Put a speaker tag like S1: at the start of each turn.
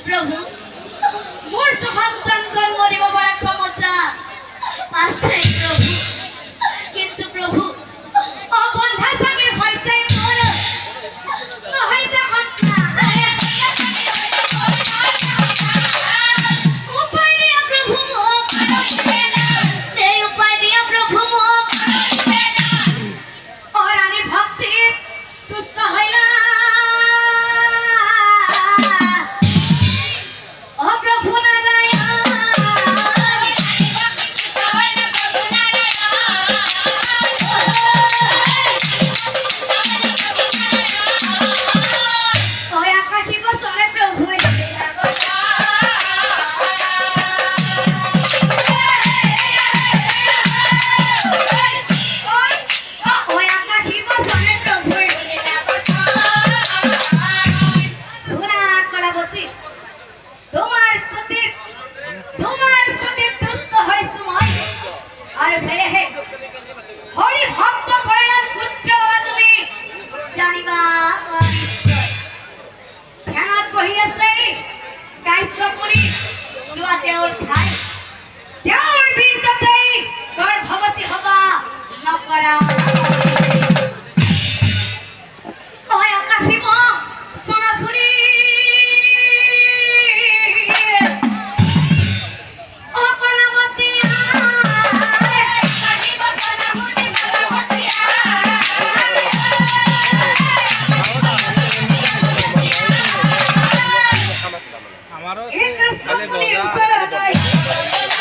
S1: প্রভু মোর তো সন্তান জন্ম দিব বড় ক্ষমতা আছে প্রভু, কিন্তু প্রভু অবন্ধা স্বামীর হইতে মোর নহইতে হত্যা উপায় দিয়া প্রভু মোক এই উপায় দিয়া প্রভু মোক অরানি ভক্তি তুষ্ট হইলা ও প্রভু হরি ভক্ত পরায়ণ পুত্র বাবা তুমি জানিবা ধ্যানত বহি আছে কাশ্যপুৰী যোৱা তেওঁৰ ঠাই তেওঁৰ বীৰ্যতে গৰ্ভৱতী হবা নকৰা তই আকাশিব সোণাপুৰী আমারও